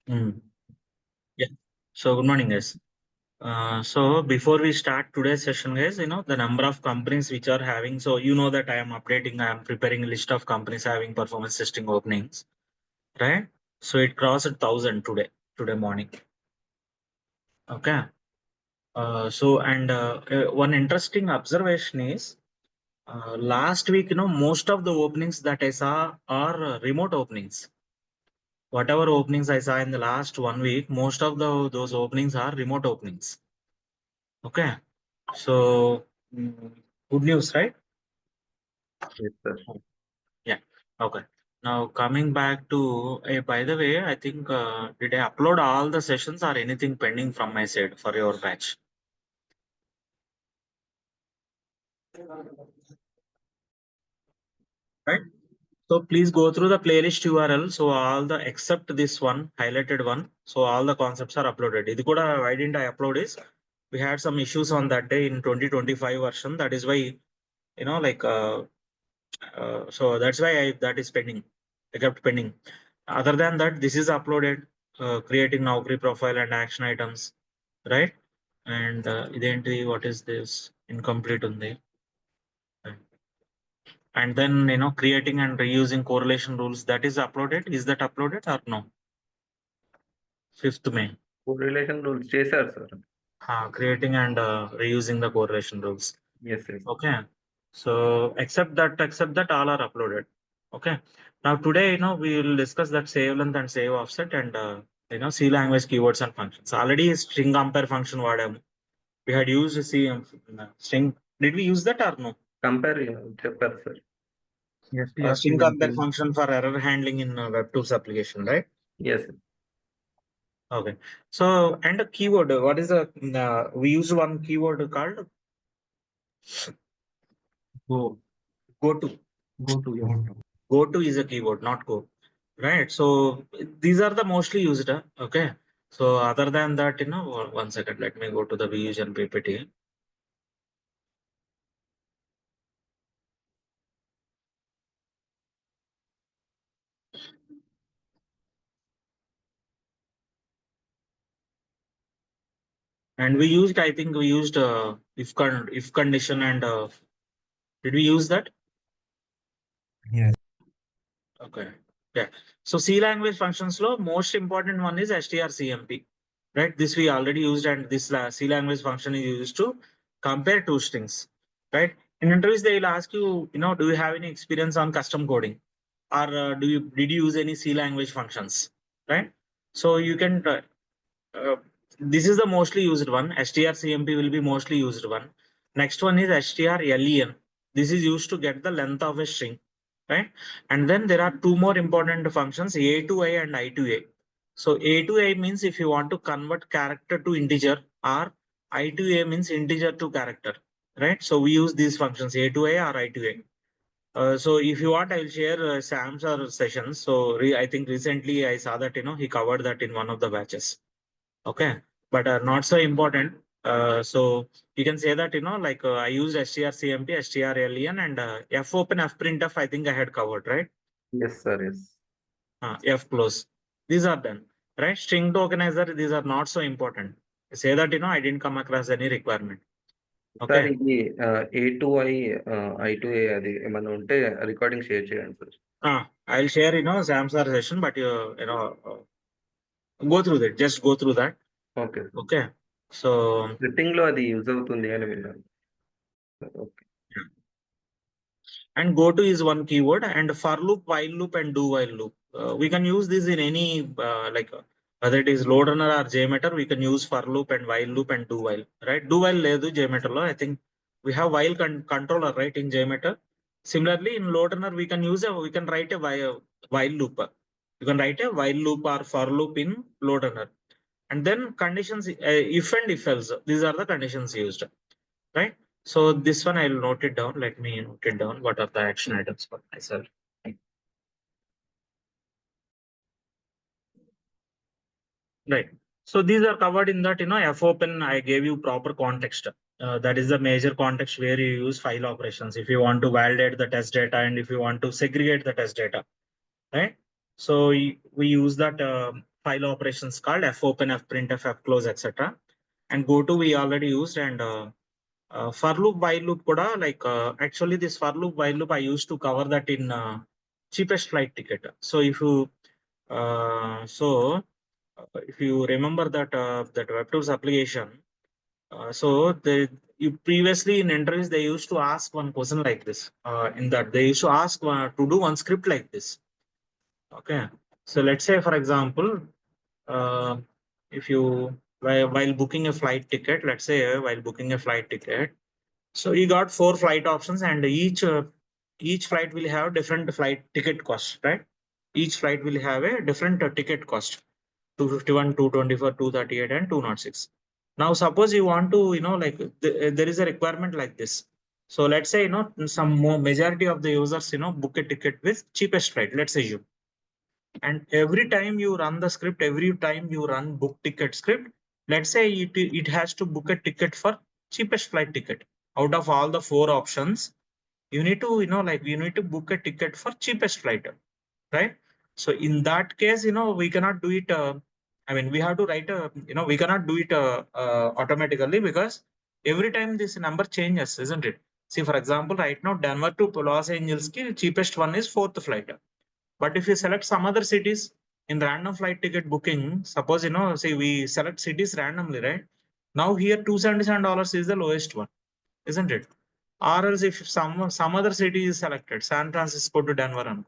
Yeah. So good morning, guys. So before we start today's session, guys, the number of companies which are having. So that I am preparing a list of companies having performance testing openings, right? So it crossed 1,000 today morning. Okay. One interesting observation is last week, most of the openings that I saw are remote openings. Whatever openings I saw in the last 1 week, most of those openings are remote openings. Okay. So good news, right? Yes, sir. Yeah. Okay. Now coming back to, by the way, I think did I upload all the sessions or anything pending from my side for your batch? Right. So please go through the playlist URL. So all the except this one highlighted one. So all the concepts are uploaded. Idi kuda why didn't I upload is we had some issues on that day in 2025 version. That is why like so that's why that is pending. I kept pending. Other than that, this is uploaded. Creating Naukri profile and action items, right? And identity. What is this? Incomplete on there. And then creating and reusing correlation rules. That is uploaded. Is that uploaded or no? 5th May. Correlation rules చేశారు sir. Creating and reusing the correlation rules. Yes, yes. Okay. So except that all are uploaded. Okay. Now today, we will discuss that save length and save offset and C language keywords and functions. Already string compare function వాడాము. We had used C string. Did we use that or no? Compare చెప్పారు sir. String compare function for error handling in web tools application, right? Yes. Okay. So and a keyword. What is the we use one keyword called Go go to. yes. Go to is a keyword, not go. Right. So these are the mostly used. Okay. So other than that, 1 second, let me go to the Vusion PPT. And we used, I think we used if condition and did we use that? Yes. Okay. Yeah. So C language functions flow, most important one is strcmp. Right. This we already used, and this C language function is used to compare two strings. Right. In interviews, they will ask you, do you have any experience on custom coding? Or did you use any C language functions, right? So you can uh, this is the mostly used one. strcmp will be mostly used one. Next one is strlen. This is used to get the length of a string, right? And then there are two more important functions, a to I and I to A. So a to I means if you want to convert character to integer, or I to A means integer to character, right? So we use these functions a to I or I to A. So if you want, I will share Sam's or sessions. So I think recently I saw that he covered that in one of the batches. Okay, but not so important. So you can say that like I used strcmp, strlen, and fopen, fprintf. I think I had covered, right? Yes, sir. Yes. Fclose. These are done, right? String tokenizer. These are not so important. Say that I didn't come across any requirement. Sir Okay. ఇది A2I I2A అది ఏమన్నా ఉంటే recording share చేయండి sir. I'll share Sam's session, but go through that. Just go through that. Okay. Okay. So scripting లో అది use అవుతుంది అని విన్నాను. Okay. and go to is one keyword, and for loop, while loop, and do while loop. We can use this in any whether it is LoadRunner or JMeter, we can use for loop and while loop and do while, right? Do while ledu JMeter lo. I think we have while controller, right, in JMeter. Similarly, in LoadRunner, we can write a while loop. You can write a while loop or for loop in LoadRunner. And then conditions, if and if else, these are the conditions used, right? So this one I'll note it down. Let me note it down. What are the action items for myself? Right. So these are covered in that, fopen. I gave you proper context. That is the major context where you use file operations. If you want to validate the test data and if you want to segregate the test data, right? So we use that file operations called fopen, fprintf, fclose, etc. And goto we already used, and for loop, while loop kuda, like actually this for loop, while loop I used to cover that in cheapest flight ticket. So if you remember that WebTools application, so you previously in interviews they used to ask one question like this. In that they used to ask to do one script like this. Okay, so let's say for example, uh, if you while booking a flight ticket, let's say while booking a flight ticket, so you got 4 flight options, and each flight will have different flight ticket cost, right? Each flight will have a different ticket cost: 251, 224, 238, and 206. Now, suppose you want to, like there is a requirement like this. So let's say, some more majority of the users, book a ticket with cheapest flight. Let's say you, and every time you run the script, every time you run book ticket script, let's say it has to book a ticket for cheapest flight ticket. Out of all the 4 options, you need to, like you need to book a ticket for cheapest flight, right? So in that case, we cannot do it. I mean, we have to write we cannot do it automatically, because every time this number changes, isn't it? See, for example, right now, Denver to Los Angeles, ki cheapest one is 4th flight. But if you select some other cities in random flight ticket booking, suppose, say we select cities randomly, right? Now here $277 is the lowest one, isn't it? Or else if some other city is selected, San Francisco to Denver,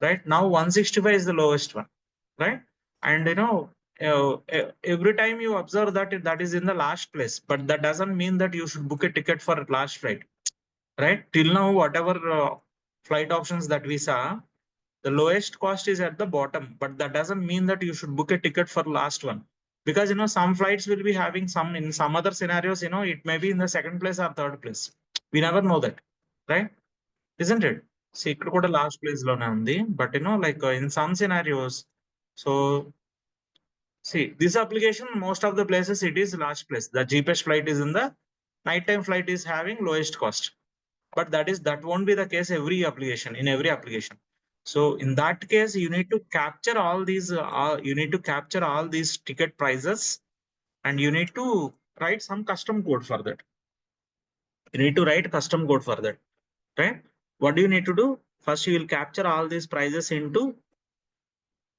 right? Now 165 is the lowest one, right? And every time you observe that that is in the last place, but that doesn't mean that you should book a ticket for last flight, right? Till now, whatever flight options that we saw, the lowest cost is at the bottom, but that doesn't mean that you should book a ticket for last one, because some flights will be having some, in some other scenarios, it may be in the second place or third place. We never know that, right? Isn't it? See, ఇక్కడ కూడా last place లోనే ఉంది, but like in some scenarios, so see this application, most of the places it is last place. The cheapest flight is in the nighttime flight is having lowest cost, but that won't be the case every application, in every application. So in that case, you need to capture all these ticket prices, and you need to write some custom code for that. You need to write custom code for that, right? What do you need to do? First, you will capture all these prices into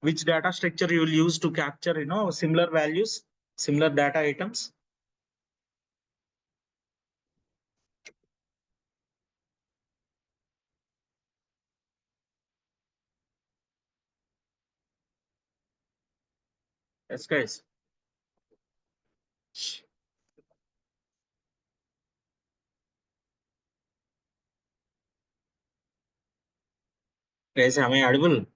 which data structure you will use to capture, similar values, similar data items. Yes, guys. Guys, am I audible?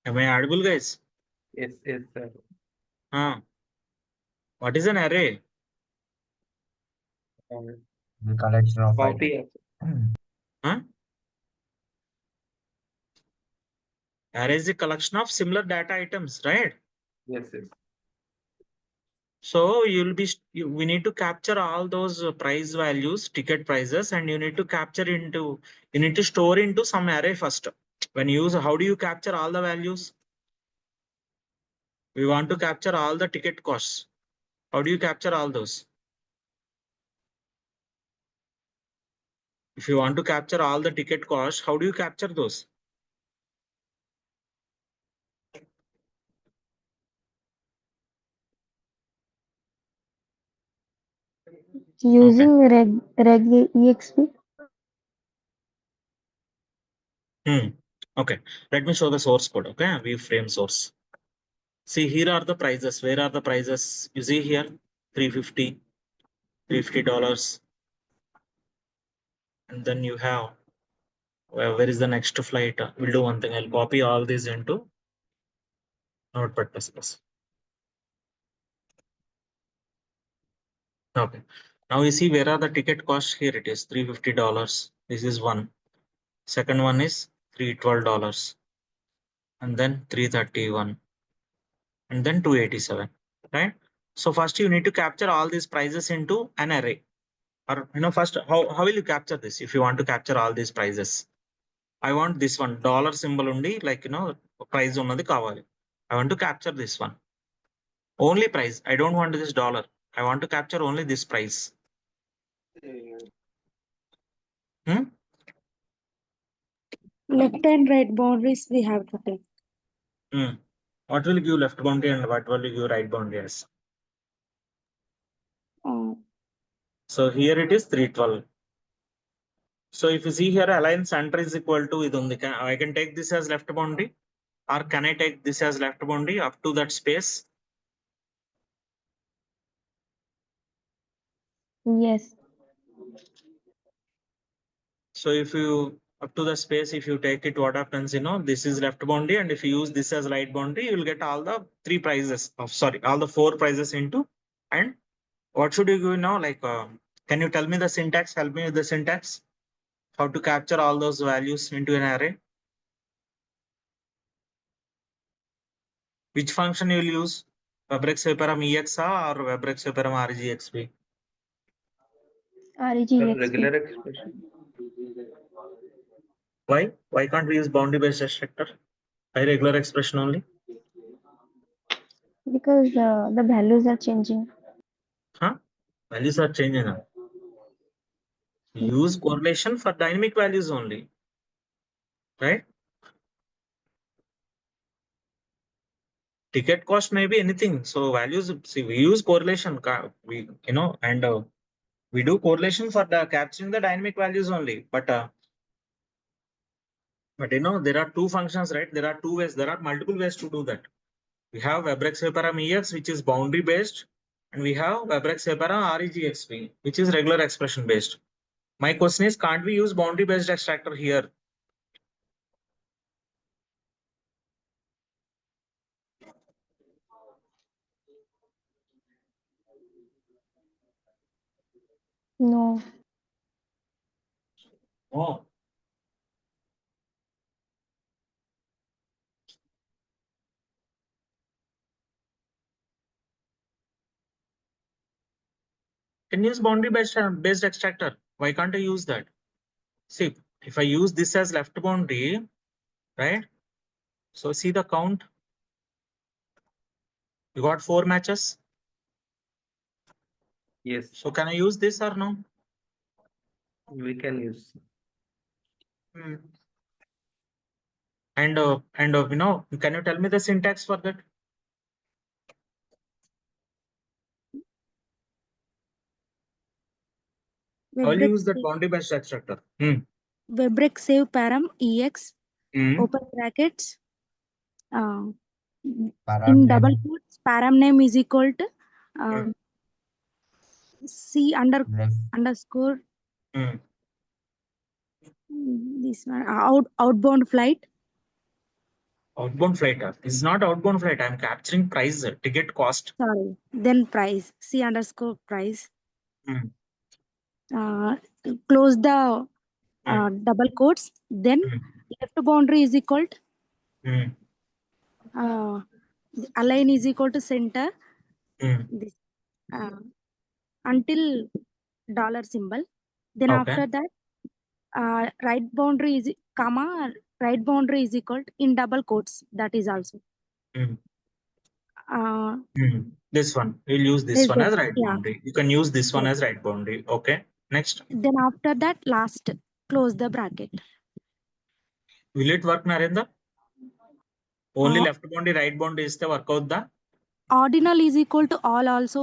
Am I audible, guys? Yes, yes, sir. What is an array? Collection of Copy. Huh? Array is a collection of similar data items, right? Yes, yes. So we need to capture all those price values, ticket prices, and you need to store into some array first. When you use, how do you capture all the values? We want to capture all the ticket costs. How do you capture all those? If you want to capture all the ticket costs, how do you capture those? Using reg exp. Okay, let me show the source code. Okay, we frame source. See, here are the prices. Where are the prices? You see here, $350, $350. And then you have, where is the next flight? We'll do one thing. I'll copy all these into Notepad++. Okay. Now you see where are the ticket costs. Here it is, $350. This is one. Second one is $312. And then 331. And then 287. Right? So first you need to capture all these prices into an array. Or first, how will you capture this? If you want to capture all these prices, I want this one dollar symbol only, like price unnadi kavali. I want to capture this one. Only price. I don't want this dollar. I want to capture only this price. Left and right boundaries we have to take. What will give left boundary and what will give right boundary as? So here it is 312. So if you see here, align center is equal to I can take this as left boundary, or can I take this as left boundary up to that space? Yes. So if you up to the space, if you take it, what happens? This is left boundary, and if you use this as right boundary, you will get all the all the 4 prices into. And what should you give now? Like, can you tell me the syntax? Help me with the syntax. How to capture all those values into an array? Which function you will use? WebExparam EXA or WebExparam RGXP? REGXP. Regular expression. Why? Why can't we use boundary based extractor? Why regular expression only? Because the values are changing. Values are changing now. Use correlation for dynamic values only, right? Ticket cost may be anything. So values, see, we use correlation. And we do correlation for capturing the dynamic values only. But there are 2 functions, right? There are 2 ways. There are multiple ways to do that. We have WebExparam EX, which is boundary based, and we have WebExparam REGXP, which is regular expression based. My question is, can't we use boundary based extractor here? No. Oh. Can use boundary based extractor. Why can't I use that? See, if I use this as left boundary, right? So see the count. You got 4 matches. Yes, So can I use this or no? we can use. And can you tell me the syntax for that? How will you use that boundary based extractor? WebExparam EX open brackets. Param In name. double quotes, param name is equal to C Left. underscore Hmm. this one outbound flight. Outbound flight. This is not outbound flight. I'm capturing price, ticket cost. Sorry. Then price. C underscore price. Close the double quotes. Then left boundary is equal to align is equal to center. This until dollar symbol. Then Okay. after that, right boundary is comma right boundary is equal to in double quotes. That is also. This one. We'll use this one as right boundary. You can use this one as right boundary. Okay. Next. Then after that, last close the bracket. Will it work, Narendra? Only left boundary, right boundary is the work out the? Ordinal is equal to all also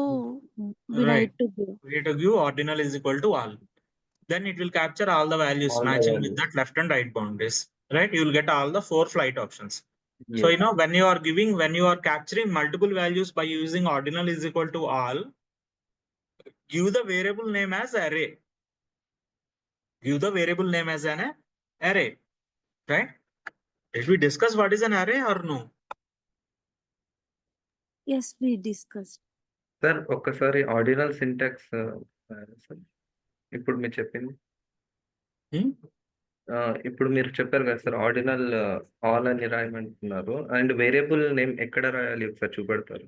we Right. need to give. We need to give ordinal is equal to all. Then it will capture all the values All the matching with values. that left and right boundaries. Right? You will get all the 4 flight options. Yes. So when you are capturing multiple values by using ordinal is equal to all, give the variable name as array. Give the variable name as an array. Right? Did we discuss what is an array or no? Yes, we discussed. Sir ఒక్కసారి ordinal syntax sir ఇప్పుడు మీరు చెప్పింది ఇప్పుడు మీరు చెప్పారు కదా sir ordinal all అని రాయమంటున్నారు and variable name ఎక్కడ రాయాలి ఒకసారి చూపెడతారు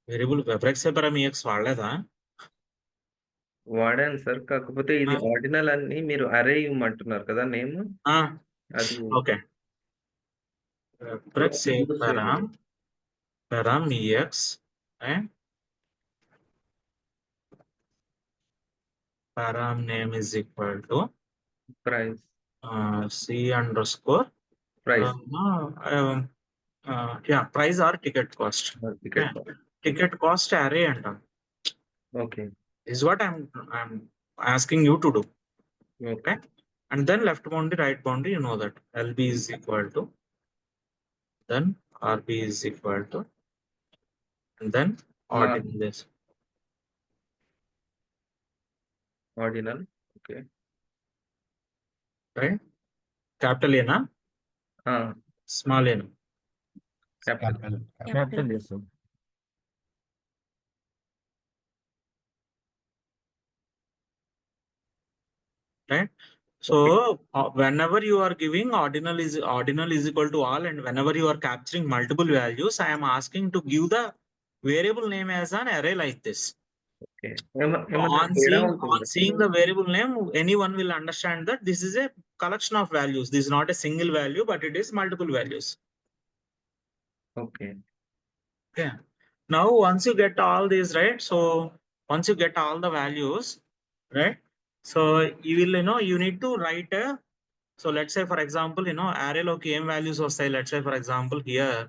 వేరియబుల్ వెబ్రెక్స్ పేపర్ EX వాడలేదా? వాడాను సార్. కాకపోతే ఇది ఆ. ఆర్డినల్ అని మీరు అరే ఇవ్వమంటున్నారు కదా నేమ్. ఆ, అది ఓకే. వెబ్రెక్స్ యూజ్ చేయలేదు. param EX and param name is equal to price C_, price yeah, price or ticket cost. Ticket Okay. Ticket cost array అంటాం. Okay. Is what I'm asking you to do. Okay. Okay. And then left boundary, right boundary, you know that LB is equal to, then RB is equal to, and then ordinal this. Ordinal. Okay. Right? Capital A na? Small a na? Capital. Capital. yes sir. Right? So whenever you are giving ordinal is equal to all, and whenever you are capturing multiple values, I am asking to give the variable name as an array like this. Okay. So ఏమన్నా on తేడా seeing ఉంటుందా? the variable name, anyone will understand that this is a collection of values. This is not a single value, but it is multiple values. Okay. Okay. Now once you get all these, right? So once you get all the values, right? So you will, you need to write a, so let's say for example, array loki em values vastayi. Let's say for example here,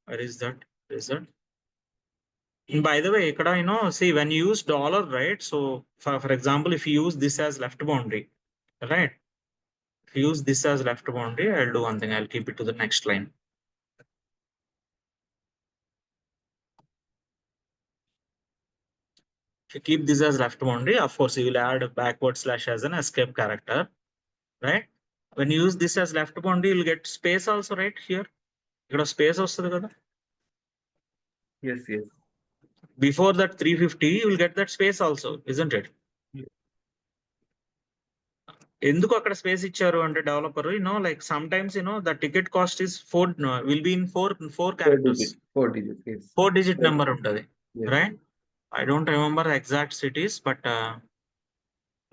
where is that? Where is that? And by the way, ikkada, see when you use dollar, right? So for example, if you use this as left boundary, right? If you use this as left boundary, I'll do one thing. I'll keep it to the next line. If you keep this as left boundary, of course, you will add a backward slash as an escape character, right? When you use this as left boundary, you'll get space also, right? Here, you got space also. yes yes. Before that 350, you will get that space also, isn't it? ఎందుకు అక్కడ space ఇచ్చారు అంటే developer like sometimes the ticket cost is 4 will be in 4 characters. 4 digits. Yes. 4-digit number ఉంటుంది, Yes. right? I don't remember the exact cities, but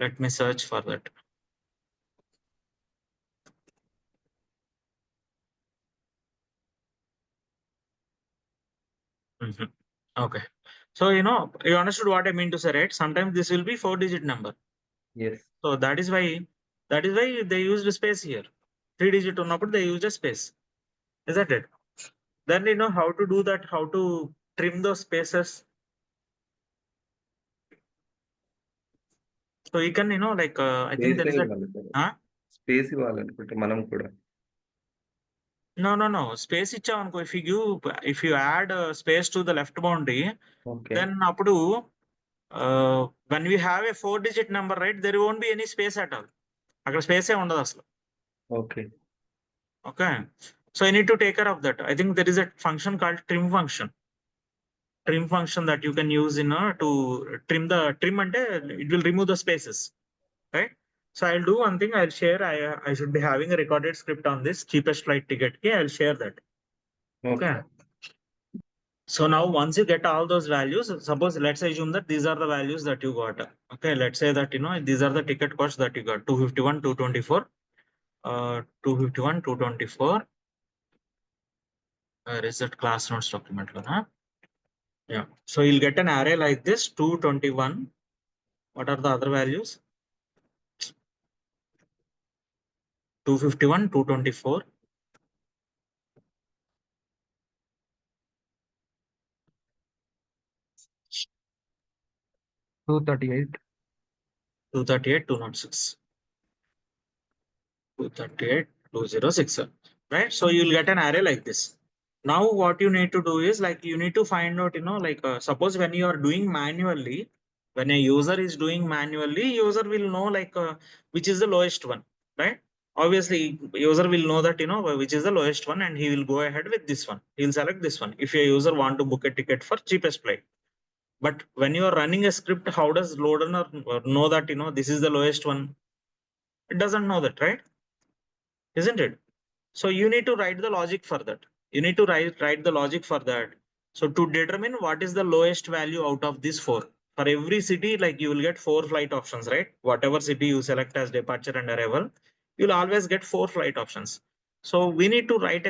let me search for that. Okay, so you understood what I mean to say, right? Sometimes this will be 4-digit number. Yes. So that is why they used a space here. 3-digit ఉన్నప్పుడు they used a space, isn't it? Then how to do that, how to trim those spaces. So you can like I think there is a space ఇవ్వాలనుకుంటే మనం కూడా. no space ఇచ్చామనుకో, if you add space to the left boundary, okay. then అప్పుడు when we have a 4-digit number, right, there won't be any space at all. అక్కడ space ఏ ఉండదు అసలు. Okay. Okay, so you need to take care of that. I think there is a function called trim function that you can use to trim ante it will remove the spaces, right? So I'll do one thing. I'll share. I should be having a recorded script on this cheapest flight ticket. Okay, I'll share that. Okay. So now once you get all those values, suppose let's assume that these are the values that you got. Okay, let's say that these are the ticket costs that you got: 251, 224, 251, 224. Where is that class notes document? Huh? Yeah. So you'll get an array like this: 221. What are the other values? 251, 224. 238. 238, 206. 238, 206, right? So you'll get an array like this. Now what you need to do is like you need to find out, like suppose when you are doing manually, when a user is doing manually, user will know like which is the lowest one, right? Obviously, user will know that which is the lowest one, and he will go ahead with this one. He'll select this one if a user want to book a ticket for cheapest flight. But when you are running a script, how does LoadRunner know that this is the lowest one? It doesn't know that, right? Isn't it? So you need to write the logic for that. You need to write the logic for that. So to determine what is the lowest value out of these 4, for every city, like you will get 4 flight options, right? Whatever city you select as departure and arrival, you'll always get 4 flight options. So we need to write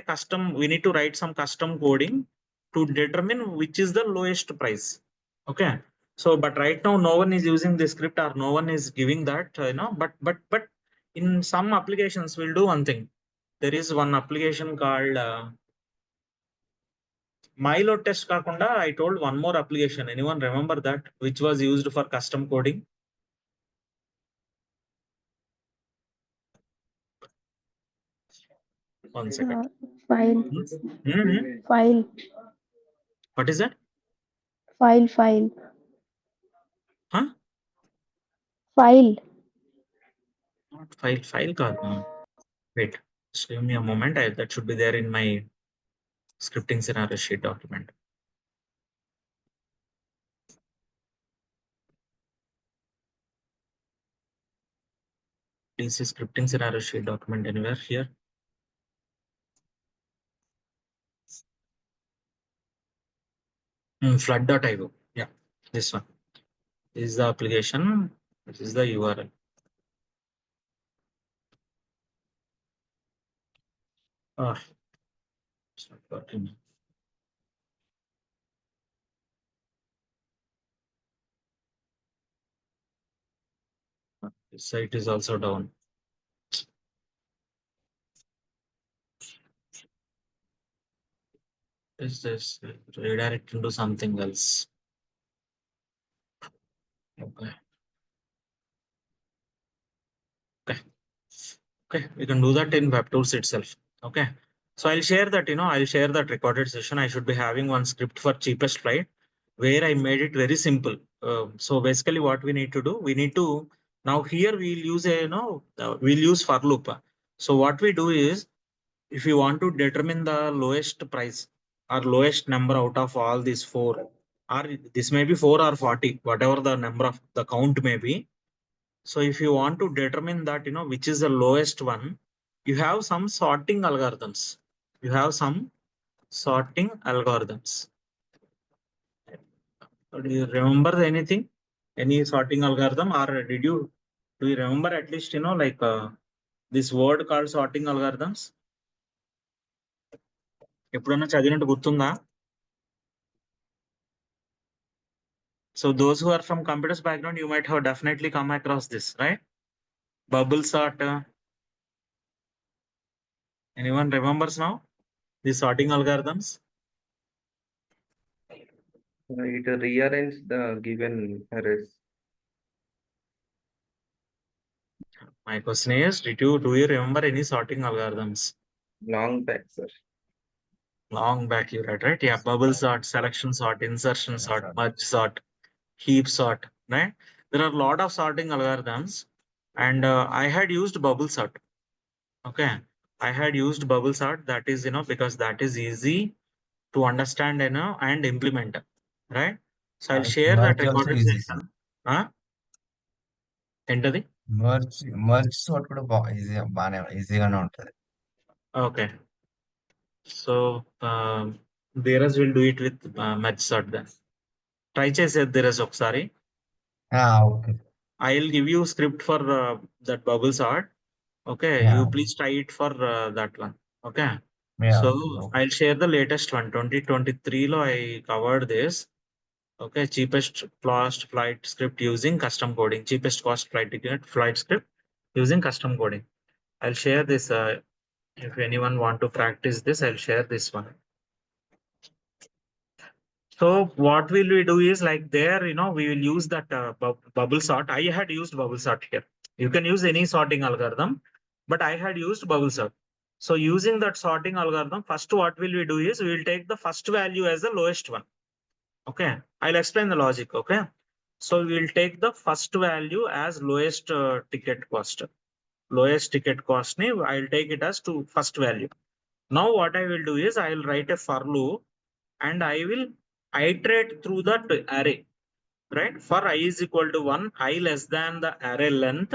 some custom coding to determine which is the lowest price. Okay. So, but right now no one is using this script or no one is giving that, but in some applications we'll do one thing. There is one application called MyLoad test kakunda, I told one more application. Anyone remember that which was used for custom coding? One second. File. Mhm. File. What is that? File. Huh? File. Not file. File card. Wait. Just give me a moment. That should be there in my scripting scenario sheet document. DC scripting scenario sheet document anywhere here? Flood.io. Yeah, this one. This is the application. This is the URL. It's not working. This site is also down. Is this redirect into something else? Okay. Okay, we can do that in WebTools itself. Okay. So I'll share that recorded session. I should be having one script for cheapest flight where I made it very simple. So basically what we need to do, now here we'll use we'll use for loop. So what we do is, if you want to determine the lowest price or lowest number out of all these 4, or this may be 4 or 40, whatever the number of the count may be. So if you want to determine that, which is the lowest one, you have some sorting algorithms. Do you remember anything? Any sorting algorithm, or do you remember at least, this word called sorting algorithms? ఎప్పుడన్నా చదివినట్టు గుర్తుందా? So those who are from computers background, you might have definitely come across this, right? Bubble sort. Anyone remembers now the sorting algorithms? It rearrange the given arrays. My question is, do you remember any sorting algorithms? Long back, sir. Long back you read, right? Yeah, bubble sort, selection sort, insertion sort, merge sort, heap sort, right? There are a lot of sorting algorithms, and I had used bubble sort. Okay, I had used bubble sort. That is, because that is easy to understand, and implement, right? So I'll share that Merge also recorded easy, session. Huh? Enter the. Merge sort కూడా బాగానే ఈజీగానే ఉంటది. Okay. So Dheeraj will do it with merge sort then. Try చేసేది Dheeraj ఒకసారి. Okay. I'll give you script for that bubble sort. Okay, Yeah. you please try it for that one. Okay. Yeah. So Okay. I'll share the latest one. 2023 lo I covered this. Okay, cheapest cost flight script using custom coding. Cheapest cost flight ticket flight script using custom coding. I'll share this. If anyone want to practice this, I'll share this one. So what will we do is, like there, we will use that bubble sort. I had used bubble sort here. You can use any sorting algorithm, but I had used bubble sort. So using that sorting algorithm, first what will we do is, we will take the first value as the lowest one. Okay, I'll explain the logic. Okay, so we will take the first value as lowest ticket cost. Lowest ticket cost ni I'll take it as to first value. Now what I will do is, I will write a for loop and I will iterate through that array, right? For I is equal to 1, I less than the array length,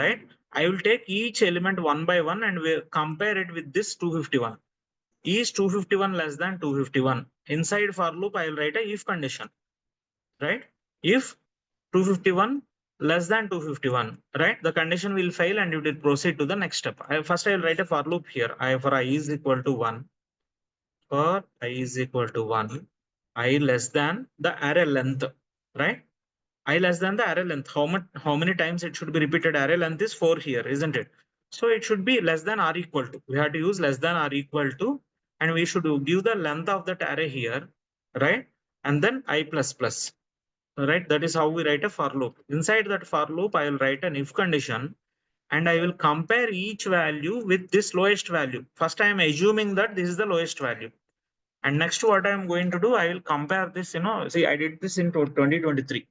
right? I will take each element one by one and we compare it with this 251. is 251 less than 251. Inside for loop, I will write a if condition, right? If 251 less than 251, right? The condition will fail and it will proceed to the next step. First, I will write a for loop here. For I is equal to 1. For I is equal to 1, I less than the array length, right? I less than the array length. How many times it should be repeated? Array length is 4 here, isn't it? So it should be less than or equal to. We have to use less than or equal to, and we should give the length of that array here, right? And then I plus plus, right? That is how we write a for loop. Inside that for loop, I will write an if condition, and I will compare each value with this lowest value. First, I am assuming that this is the lowest value. And next, what I am going to do, I will compare this, see, I did this in 2023.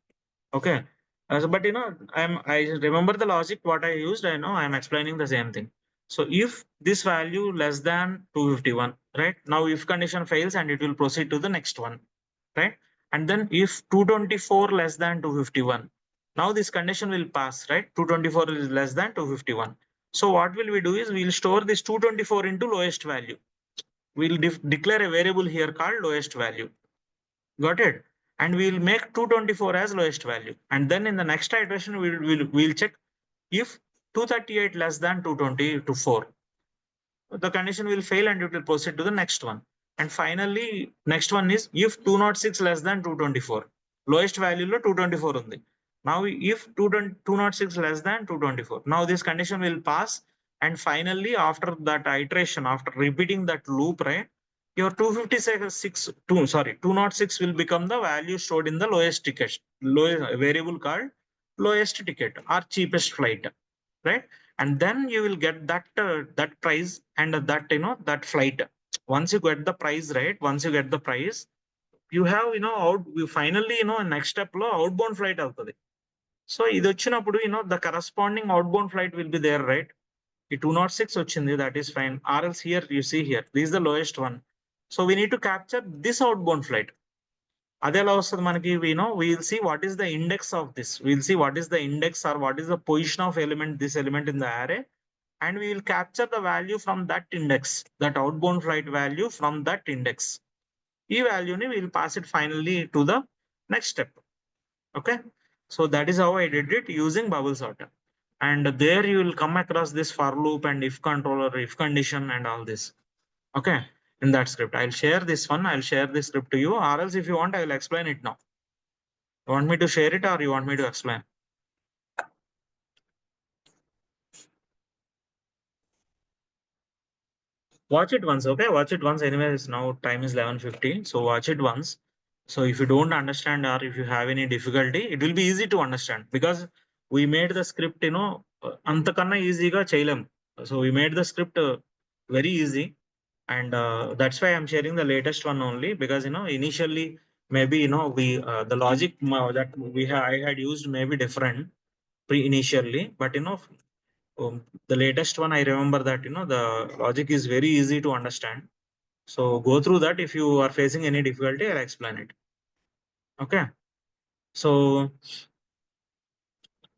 Okay. But I remember the logic what I used. I know I'm explaining the same thing. So if this value less than 251, right? Now if condition fails and it will proceed to the next one, right? And then if 224 less than 251, now this condition will pass, right? 224 is less than 251. So what will we do is we'll store this 224 into lowest value. We'll declare a variable here called lowest value. Got it? And we'll make 224 as lowest value. And then in the next iteration, we'll check if 238 less than 224. The condition will fail and it will proceed to the next one. And finally, next one is if 206 less than 224. Lowest value lo 224 undi. Now if 206 less than 224. Now this condition will pass. And finally, after that iteration, after repeating that loop, right? Your 206 will become the value stored in the lowest ticket, lowest variable called lowest ticket or cheapest flight, right? And then you will get that that price and that that flight. Once you get the price, right? Once you get the price, you have you finally next step lo outbound flight avutadi. So ఇది వచ్చినప్పుడు the corresponding outbound flight will be there, right? ఈ 206 వచ్చింది, that is fine. Or else here you see here, this is the lowest one. So we need to capture this outbound flight. Ade ela vastadi manaki, we will see what is the index of this. We'll see what is the index or what is the position of this element in the array. And we will capture the value from that index, that outbound flight value from that index. E value ni we will pass it finally to the next step. Okay. So that is how I did it using bubble sorter. And there you will come across this for loop and if controller, if condition and all this. Okay. In that script, I'll share this one. I'll share this script to you, or else if you want, I will explain it now. You want me to share it or you want me to explain? Watch it once, okay? Watch it once. Anyways, now time is 11:50. So watch it once. So if you don't understand or if you have any difficulty, it will be easy to understand because we made the script, antakanna easy ga cheyalem. So we made the script very easy. And that's why I'm sharing the latest one only because, initially maybe, we the logic that I had used may be different initially, but, the latest one, I remember that, the logic is very easy to understand. So go through that. If you are facing any difficulty, I'll explain it. Okay. So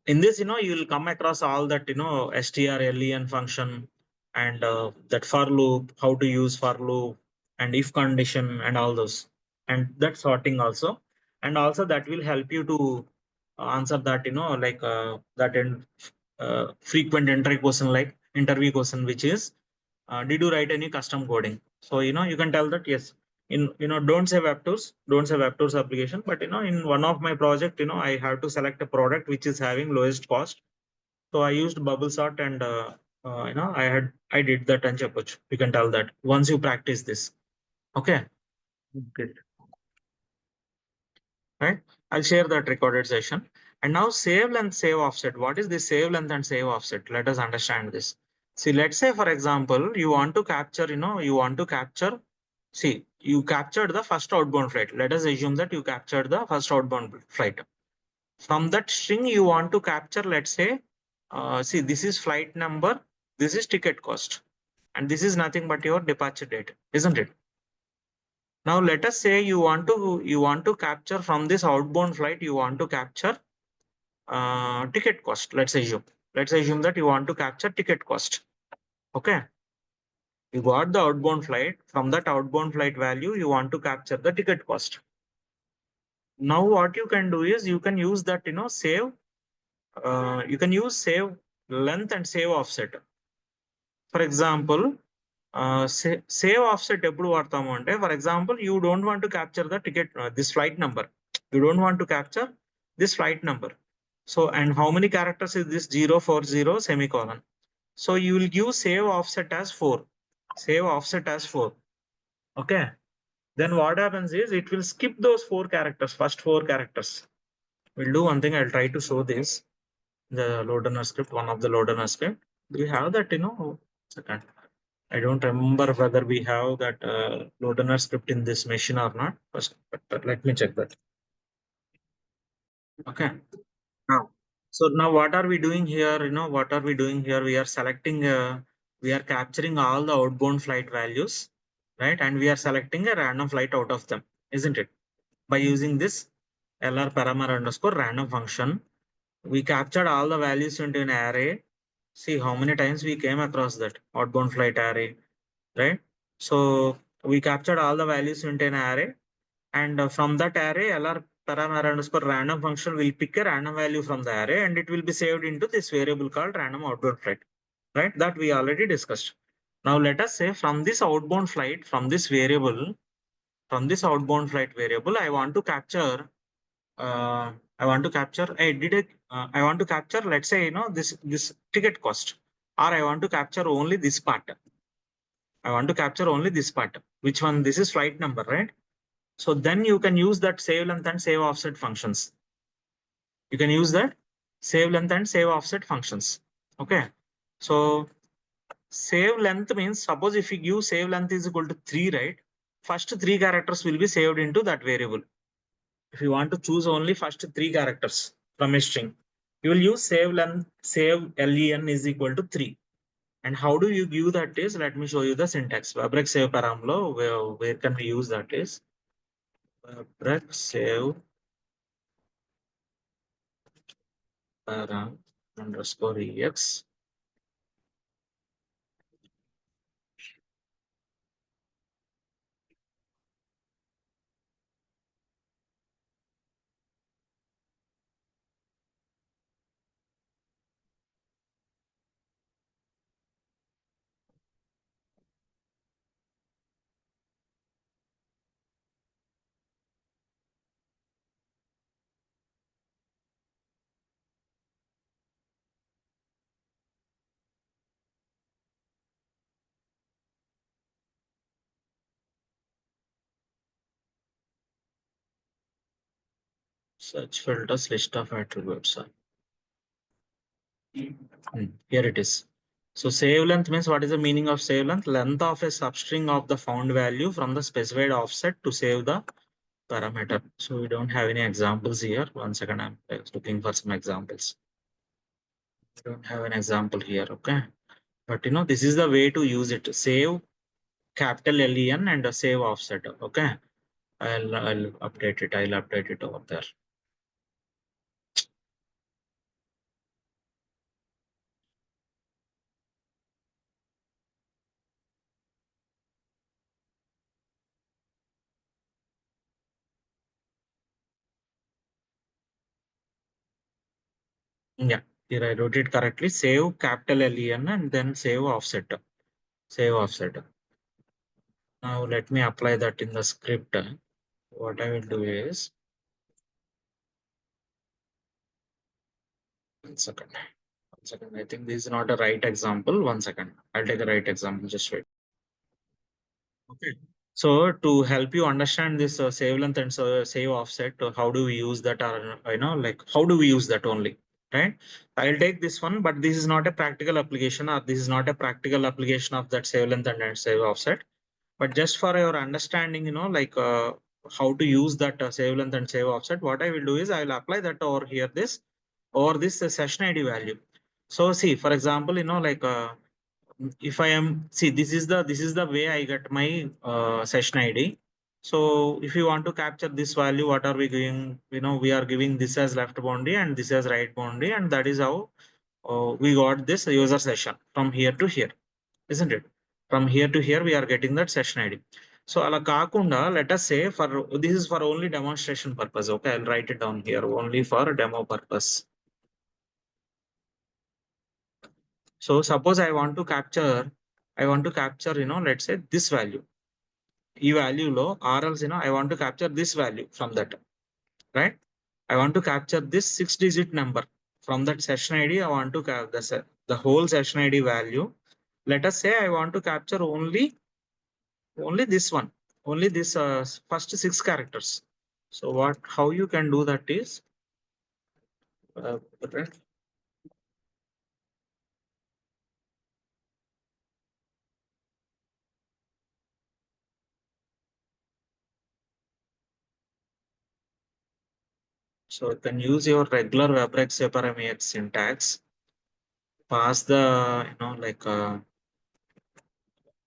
in this, you will come across all that, strlen function and that for loop, how to use for loop and if condition and all those, and that sorting also. And also that will help you to answer that, like that in frequent entry question, like interview question, which is, did you write any custom coding? So, you can tell that, yes, don't say WebTools application, but, in one of my project, I have to select a product which is having lowest cost. So I used bubble sort and, I did that and chapach. You can tell that once you practice this. Okay. Okay. Right. I'll share that recorded session. And now save length, save offset. What is this save length and save offset? Let us understand this. See, let's say, for example, you want to capture, see, you captured the first outbound flight. Let us assume that you captured the first outbound flight. From that string, you want to capture, let's say, see, this is flight number, this is ticket cost, and this is nothing but your departure date, isn't it? Now let us say you want to capture from this outbound flight, you want to capture ticket cost. Let's assume that you want to capture ticket cost. Okay. You got the outbound flight. From that outbound flight value, you want to capture the ticket cost. Now what you can do is you can use that, save. You can use save length and save offset. For example, save offset ఎప్పుడు వాడతాము అంటే, for example, you don't want to capture the ticket, this flight number. You don't want to capture this flight number. So, and how many characters is this 040 semicolon? So you will give save offset as 4. Save offset as 4. Okay. Then what happens is it will skip those 4 characters, first 4 characters. We'll do one thing. I'll try to show this. The LoadRunner script, one of the LoadRunner script. Do we have that, second? I don't remember whether we have that LoadRunner script in this machine or not. First, but let me check that. Okay. Now, so now what are we doing here? What are we doing here? We are selecting, we are capturing all the outbound flight values, right? And we are selecting a random flight out of them, isn't it? By using this LR parameter underscore random function, we captured all the values into an array. See how many times we came across that outbound flight array, right? So we captured all the values into an array, and from that array, LR parameter underscore random function will pick a random value from the array, and it will be saved into this variable called random outbound flight, right? That we already discussed. Now let us say from this outbound flight, from this outbound flight variable, I want to capture, I want to capture, let's say, this ticket cost, or I want to capture only this part. I want to capture only this part. Which one? This is flight number, right? So then you can use that save length and save offset functions. You can use that save length and save offset functions. Okay. So save length means, suppose if you give save length is equal to 3, right? First 3 characters will be saved into that variable. If you want to choose only first 3 characters from a string, you will use save length, save len is equal to 3. And how do you give that is, let me show you the syntax. Fabric save paramlo, where can we use that is fabric save param underscore ex. Search filters, list of attributes. Here it is. So save length means, what is the meaning of save length? Length of a substring of the found value from the specified offset to save the parameter. So we don't have any examples here. 1 second, I'm looking for some examples. We don't have an example here. Okay. But this is the way to use it. Save capital LEN and save offset. Okay. I'll update it. I'll update it over there. Yeah, here I wrote it correctly. Save capital LEN and then save offset. Save offset. Now let me apply that in the script. What I will do is, 1 second. 1 second. I think this is not a right example. 1 second. I'll take a right example. Just wait. Okay. So to help you understand this save length and save offset, how do we use that? Or like how do we use that only? Right. I'll take this one, but this is not a practical application, or this is not a practical application of that save length and save offset. But just for your understanding, like how to use that save length and save offset, what I will do is I will apply that over here, this session ID value. So see, for example, like if I am, see, this is the way I get my session ID. So if you want to capture this value, what are we doing? We are giving this as left boundary and this as right boundary, and that is how we got this user session from here to here, isn't it? From here to here, we are getting that session ID. So ala kaakunda, let us say this is for only demonstration purpose. Okay, I'll write it down here, only for demo purpose. So suppose I want to capture, let's say this value. E value low, or else, I want to capture this value from that, right? I want to capture this 6-digit number from that session ID. I want to capture the whole session ID value. Let us say I want to capture only this one, only this first 6 characters. So how you can do that is, so you can use your regular WebRec SaveOffset syntax. Pass the,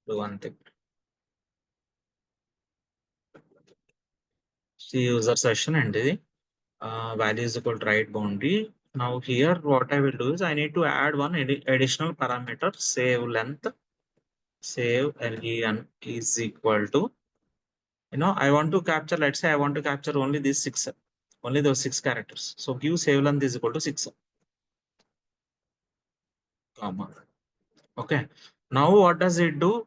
do one thing. See user session and the value is equal to write boundary. Now here what I will do is I need to add one additional parameter, save length. Save len is equal to, I want to capture, let's say I want to capture only these 6, only those 6 characters. So give save length is equal to 6, comma. Okay. Now what does it do?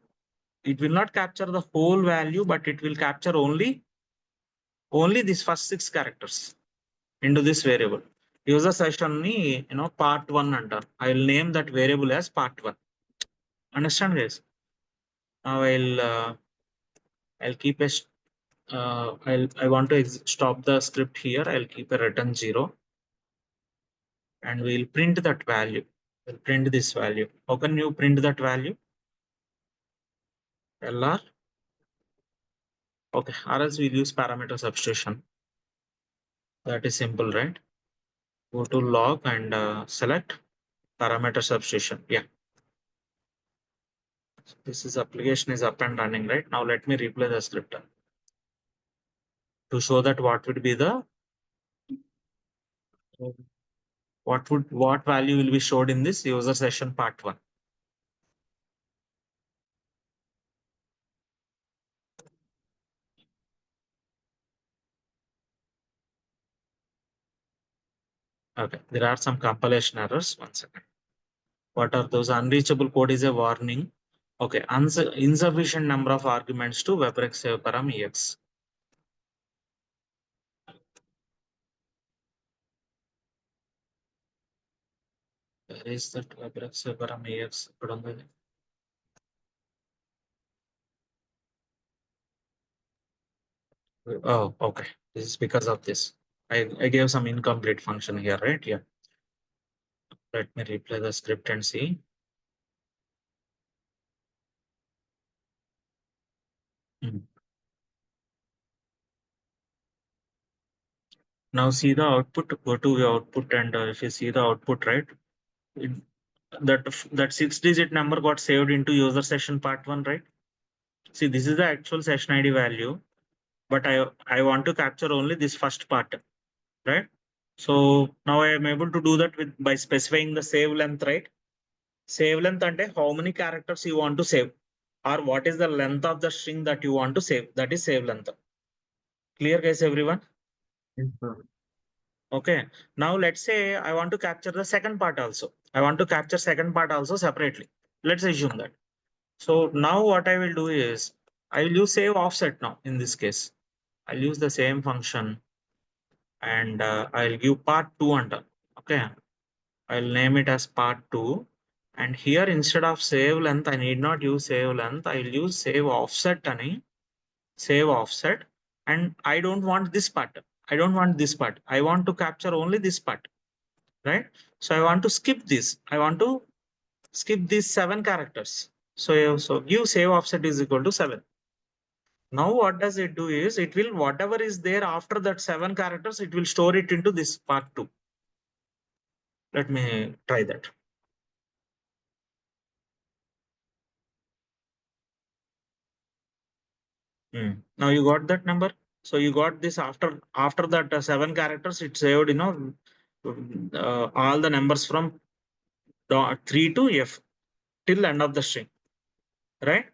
It will not capture the whole value, but it will capture only these first 6 characters into this variable. User session ni, part 1 under. I will name that variable as part 1. Understand, guys? Now I'll keep a I want to stop the script here. I'll keep a return 0 and we'll print that value. We'll print this value. How can you print that value? LR. Okay, or else we'll use parameter substitution. That is simple, right? Go to log and select parameter substitution. Yeah. This application is up and running, right? Now let me replay the script to show that what would be the what value will be showed in this user session part 1. Okay, there are some compilation errors. 1 second. What are those? Unreachable code is a warning. Okay, insufficient number of arguments to WebRec SaveParam EX. Where is that WebRec SaveParam EX? Oh, okay. This is because of this. I gave some incomplete function here, right? Yeah. Let me replay the script and see. Now see the output. Go to the output, and if you see the output, right, that 6-digit number got saved into user session part 1, right? See, this is the actual session ID value, but I want to capture only this first part, right? So now I am able to do that by specifying the save length, right? Save length ante how many characters you want to save, or what is the length of the string that you want to save. That is save length. Clear, guys, everyone? Yes, sir. Okay. Now let's say I want to capture the second part also. I want to capture second part also separately. Let's assume that. So now what I will do is I will use save offset now in this case. I'll use the same function and I'll give part 2 under. Okay. I'll name it as part 2. And here instead of save length, I need not use save length. I'll use save offset ani. Save offset. And I don't want this part. I don't want this part. I want to capture only this part. Right? So I want to skip this. I want to skip these 7 characters. So give save offset is equal to 7. Now what does it do is it will whatever is there after that 7 characters, it will store it into this part 2. Let me try that. Now you got that number. So you got this after that 7 characters, it saved, all the numbers from 3 to F till end of the string. right?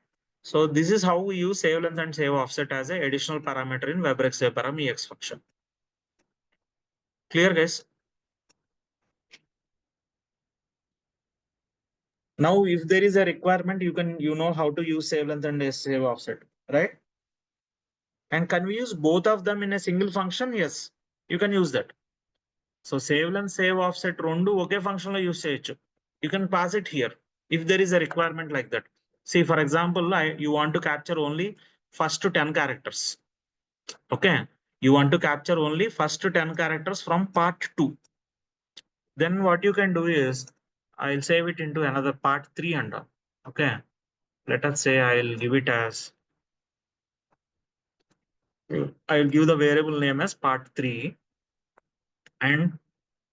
So this is how we use save length and save offset as an additional parameter in WebRec SaveParam EX function. Clear, guys? Now, if there is a requirement, you know how to use save length and save offset, right? And can we use both of them in a single function? Yes, you can use that. So save length, save offset, rendu okay function లో use చేయొచ్చు. You can pass it here if there is a requirement like that. See, for example, you want to capture only first 10 characters. Okay, you want to capture only first 10 characters from part 2. Then what you can do is I'll save it into another part 3 and all. Okay, let us say I'll give it as I'll give the variable name as part 3, and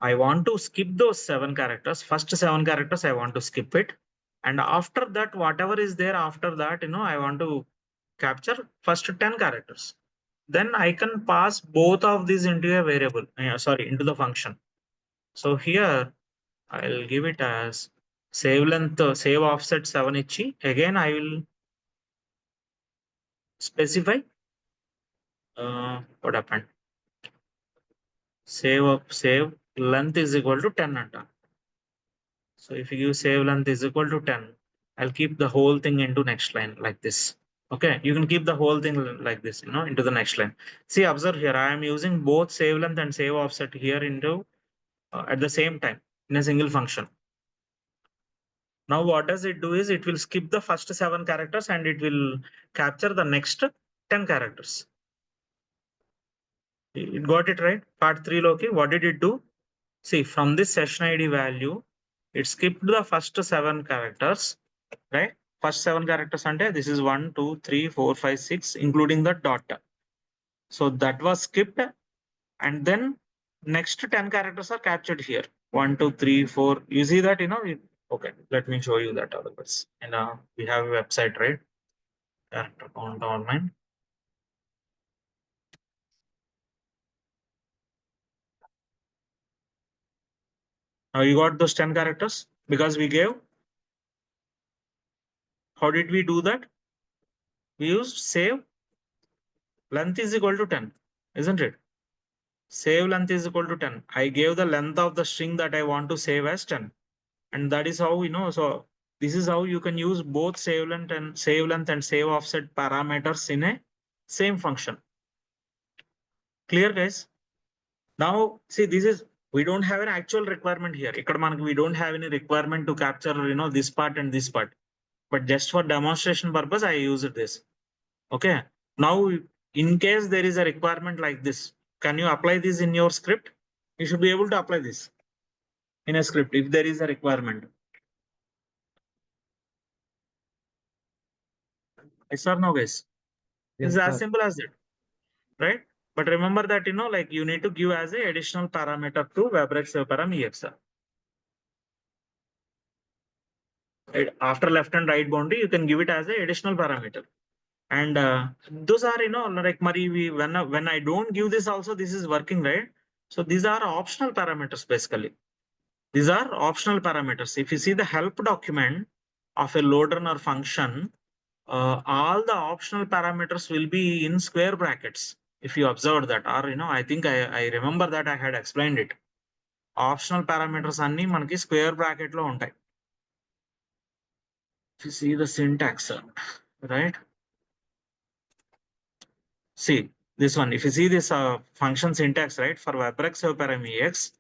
I want to skip those 7 characters. First 7 characters I want to skip it, and after that whatever is there after that, I want to capture first 10 characters. Then I can pass both of these into a variable, into the function. So here I'll give it as save length, save offset 7 ichi. Again I will specify what happened. Save length is equal to 10 anta. So if you use save length is equal to 10, I'll keep the whole thing into next line like this. Okay, you can keep the whole thing like this, into the next line. See, observe here, I am using both save length and save offset here into at the same time in a single function. Now what does it do is it will skip the first 7 characters and it will capture the next 10 characters. It got it right. Part 3 loki, what did it do? See, from this session ID value, it skipped the first 7 characters, right? First 7 characters ante this is 1, 2, 3, 4, 5, 6, including the dot. So that was skipped, and then next 10 characters are captured here. 1, 2, 3, 4. You see that, okay, let me show you that otherwise. And we have a website, right? Character count online. Now you got those 10 characters because we gave. How did we do that? We used save length is equal to 10, isn't it? Save length is equal to 10. I gave the length of the string that I want to save as 10. And that is how, so this is how you can use both save length and save offset parameters in a same function. Clear, guys? Now, see, we don't have an actual requirement here. We don't have any requirement to capture, this part and this part. But just for demonstration purpose, I used this. Okay. Now, in case there is a requirement like this, can you apply this in your script? You should be able to apply this in a script if there is a requirement. Yes or no, guys? It's as simple as that, right? But remember that, you need to give as a additional parameter to WebRec SaveParam EX. After left and right boundary, you can give it as a additional parameter. And those are, like when I don't give this also, this is working, right? So these are optional parameters basically. These are optional parameters. If you see the help document of a LoadRunner function, all the optional parameters will be in square brackets. If you observe that, or I think I remember that I had explained it. Optional parameters anni manaki square bracket lo untai. If you see the syntax, right? See this one. If you see this function syntax, right, for WebRec SaveParam EX,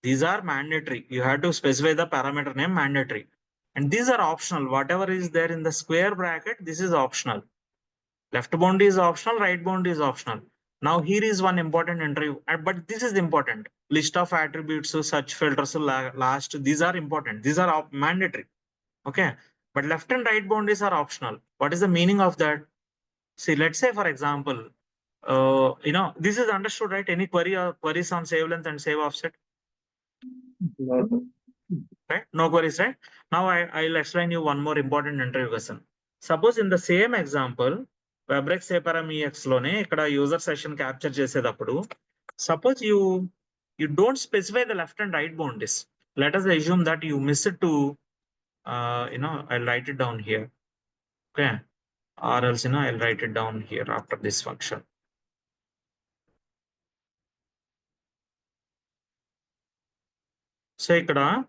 these are mandatory. You have to specify the parameter name mandatory. And these are optional. Whatever is there in the square bracket, this is optional. Left boundary is optional, right boundary is optional. Now here is one important entry, but this is important. List of attributes, search filters, last, these are important. These are mandatory. Okay. But left and right boundaries are optional. What is the meaning of that? See, let's say, for example, this is understood, right? Any queries on save length and save offset? No. Right? No queries, right? Now I'll explain you one more important interview question. Suppose in the same example, WebRec SaveParam EX lone ikkada user session capture chesedappudu, suppose you don't specify the left and right boundaries. Let us assume that you miss it to, I'll write it down here. Okay, or else I'll write it down here after this function. So ikkada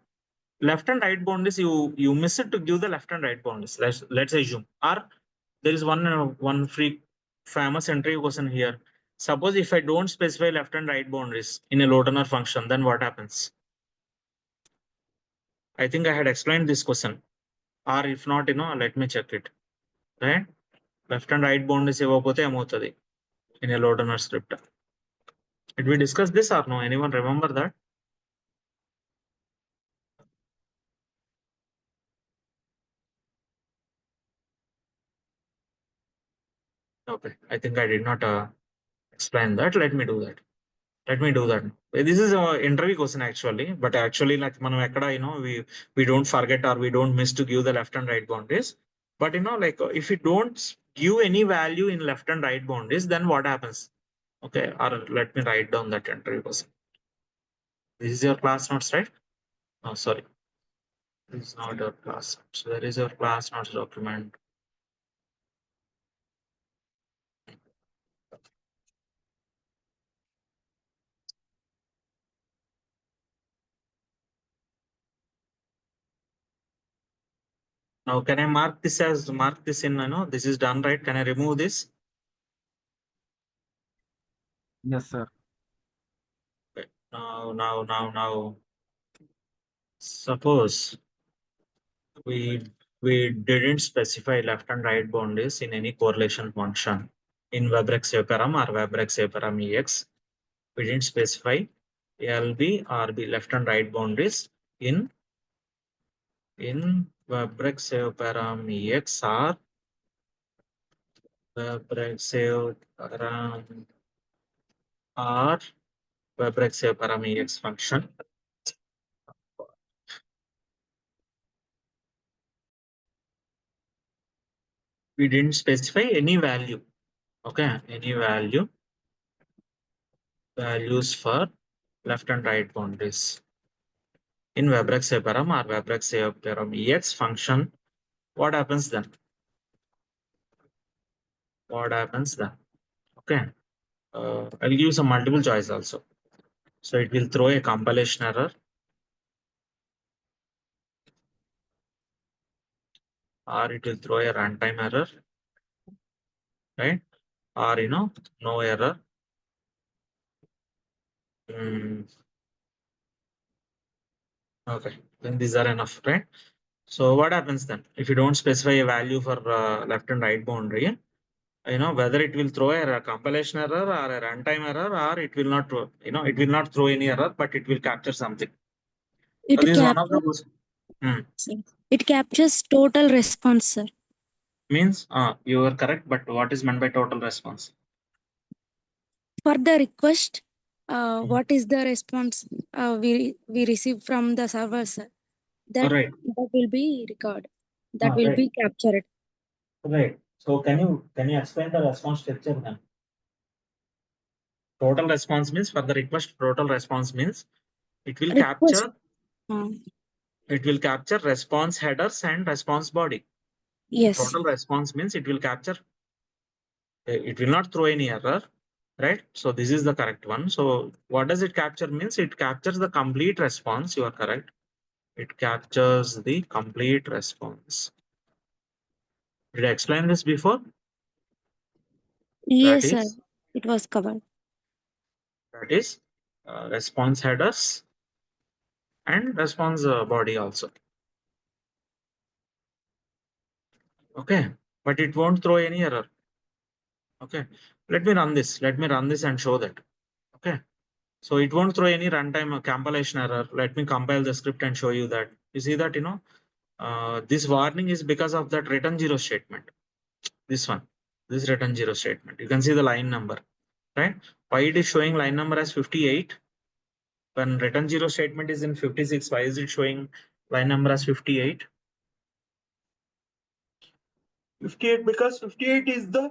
left and right boundaries, you miss it to give the left and right boundaries. Let's assume, or there is one free famous entry question here. Suppose if I don't specify left and right boundaries in a LoadRunner function, then what happens? I think I had explained this question, or if not, let me check it. Right, left and right boundaries ఇవ్వకపోతే ఏమవుతుంది in a LoadRunner script? Did we discuss this or no? Anyone remember that? Okay, I think I did not explain that. Let me do that. This is an interview question actually, but actually like మనం ఎక్కడ we don't forget or we don't miss to give the left and right boundaries. But like if you don't give any value in left and right boundaries, then what happens? Okay, or let me write down that interview question. This is your class notes, right? Oh, sorry. This is not your class notes. Where is your class notes document? Now, can I mark this in, this is done, right? Can I remove this? Yes, sir. Okay. Now. Suppose we didn't specify left and right boundaries in any correlation function in WebRec SaveParam or WebRec SaveParam EX. We didn't specify LB or B left and right boundaries in WebRec SaveParam EX or WebRec SaveParam or WebRec SaveParam EX function. We didn't specify any value. Okay, any values for left and right boundaries in WebRec SaveParam or WebRec SaveParam EX function. What happens then? Okay, I'll give you some multiple choice also. So it will throw a compilation error, or it will throw a runtime error, right? Or no error. Okay, then these are enough, right? So what happens then if you don't specify a value for left and right boundary? Whether it will throw a compilation error or a runtime error, or it will not it will not throw any error, but it will capture something. It So this is one of the captures, most it captures total response, sir. means you are correct, but what is meant by total response? For the request, what is the response we receive from the server, sir? That Right. that will be recorded. That will Right. be captured. Right. So can you explain the response structure then? Total response means for the request, total response means it will Request. capture response headers and response body. Yes. Total response means it will capture. It will not throw any error, right? So this is the correct one. So what does it capture means? It captures the complete response. You are correct. It captures the complete response. Did I explain this before? Yes, That sir. is, It was covered. Response headers and response body also. Okay, but it won't throw any error. Okay, let me run this and show that. Okay, so it won't throw any runtime compilation error. Let me compile the script and show you that. You see that this warning is because of that return 0 statement. This return 0 statement. You can see the line number, right? Why it is showing line number as 58 when return 0 statement is in 56? Why is it showing line number as 58? 58 because 58 is the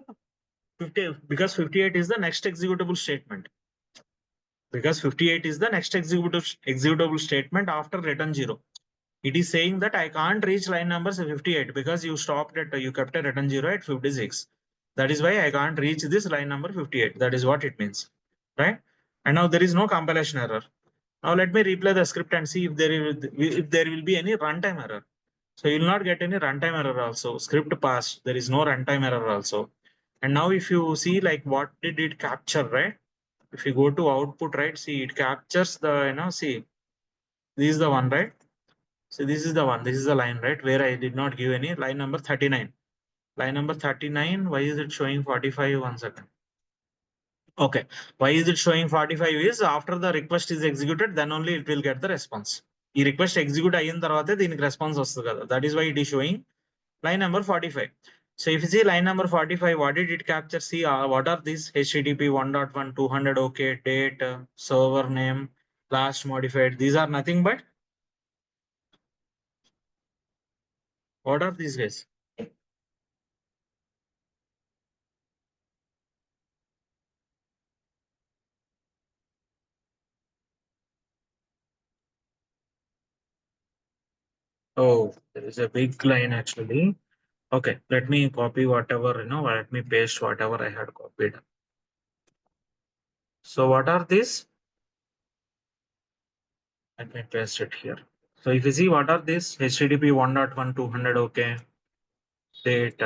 58 is the next executable statement. Because 58 is the next executable statement after return 0. It is saying that I can't reach line number 58 because you stopped at, you kept a return 0 at 56. That is why I can't reach this line number 58. That is what it means, right? And now there is no compilation error. Now let me replay the script and see if there will be any runtime error. So you will not get any runtime error also. Script passed. There is no runtime error also. And now if you see like what did it capture, right? If you go to output, right? See, it captures the, see, this is the one, right? So this is the one. This is the line, right? Where I did not give any line number 39. Line number 39. Why is it showing 45? 1 second. Okay. Why is it showing 45 is after the request is executed, then only it will get the response. ఈ request execute అయిన తర్వాతే దీనికి response వస్తుంది కదా. That is why it is showing line number 45. So if you see line number 45, what did it capture? See, what are these? HTTP 1.1 200 OK, date, server name, last modified. These are nothing but what are these guys? Oh, there is a big line actually. Okay, let me copy whatever, let me paste whatever I had copied. So what are these? Let me paste it here. So if you see what are these? HTTP 1.1 200 OK, date,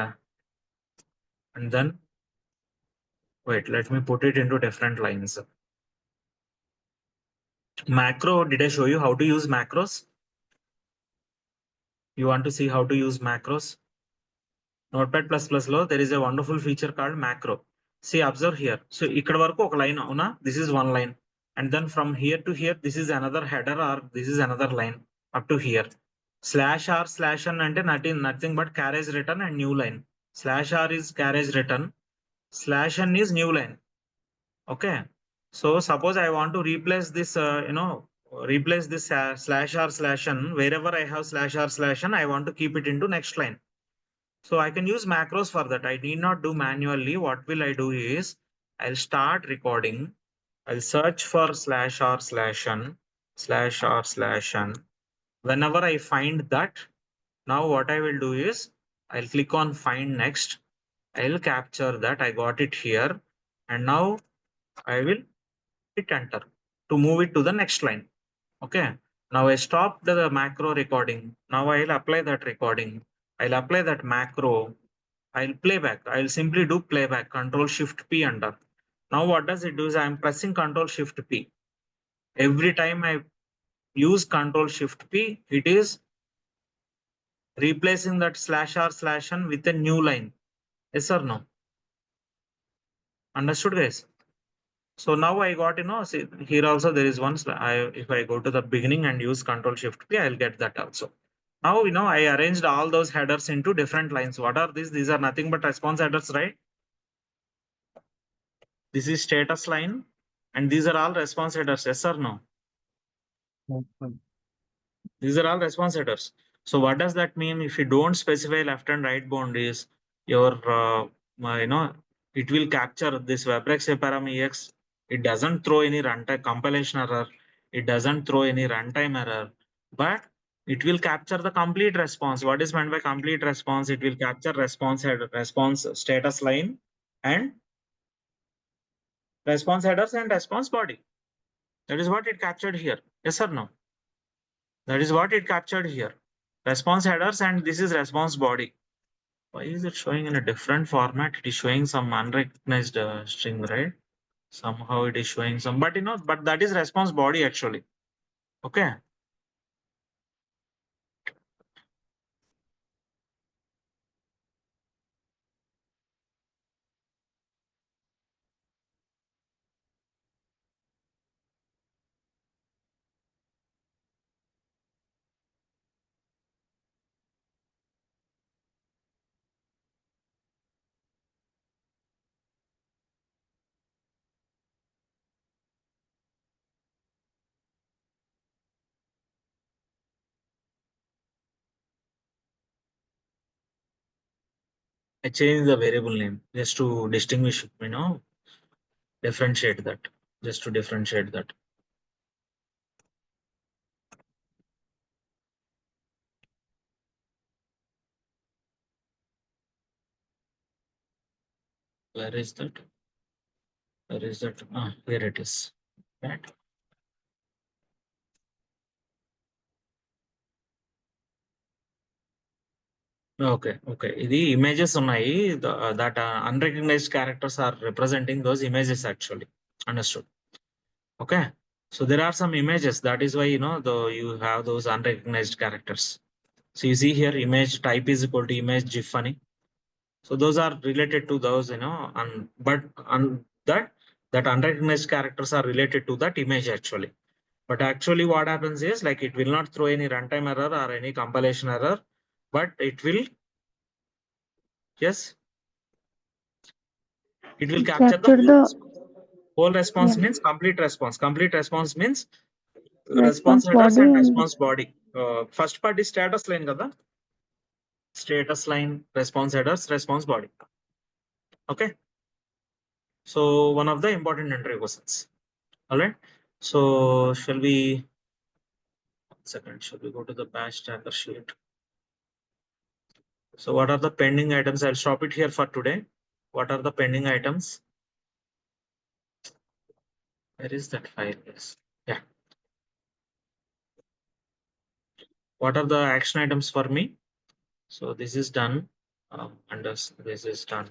and then wait, let me put it into different lines. Macro, did I show you how to use macros? You want to see how to use macros? Notepad++ lo there is a wonderful feature called macro. See, observe here. So ikkada varaku oka line avuna, this is one line, and then from here to here this is another header or this is another line up to here. /r/n ante nothing but carriage return and new line. /r is carriage return, /n is new line. Okay, so suppose I want to replace this replace this /r/n. Wherever I have /r/n, I want to keep it into next line. So I can use macros for that. I need not do manually. What will I do is I'll start recording. I'll search for /r/n. Whenever I find that, now what I will do is I'll click on find next. I'll capture that. I got it here. And now I will hit enter to move it to the next line. Okay. Now I stopped the macro recording. Now I'll apply that recording. I'll apply that macro. I'll play back. I'll simply do playback. Control Shift P under. Now what does it do is I'm pressing Control Shift P. Every time I use Control Shift P, it is replacing that /r/n with a new line. Yes or no? Understood, guys? So now I got, see here also there is one. If I go to the beginning and use Control Shift P, I'll get that also. Now, I arranged all those headers into different lines. What are these? These are nothing but response headers, right? This is status line, and these are all response headers. Yes or no? These are all response headers. So what does that mean? If you don't specify left and right boundaries, your it will capture this webrex param ex. It doesn't throw any runtime compilation error. It doesn't throw any runtime error, but it will capture the complete response. What is meant by complete response? It will capture response header, response status line, and response headers and response body. That is what it captured here. Yes or no? That is what it captured here. Response headers, and this is response body. Why is it showing in a different format? It is showing some unrecognized string, right? Somehow it is showing some, but but that is response body actually. Okay. I changed the variable name just to distinguish, differentiate that, just to differentiate that. Where is that? Where is that? Here it is. Right. Okay. The images ఉన్నాయి. That unrecognized characters are representing those images actually. Understood. Okay. So there are some images. That is why you have those unrecognized characters. So you see here, image type is equal to image GIF funny. So those are related to those, that unrecognized characters are related to that image actually. But actually what happens is like it will not throw any runtime error or any compilation error, but it will, yes, it will capture the whole response. Whole response Yeah. means complete response. Complete response means Response response headers body and and response body. First part is status line kada. Status line, response headers, response body. Okay. So one of the important entry questions. All right. So shall we, 1 second, shall we go to the batch tracker sheet? So what are the pending items? I'll stop it here for today. What are the pending items? Where is that file? Yes. Yeah. What are the action items for me? So this is done. And this is done.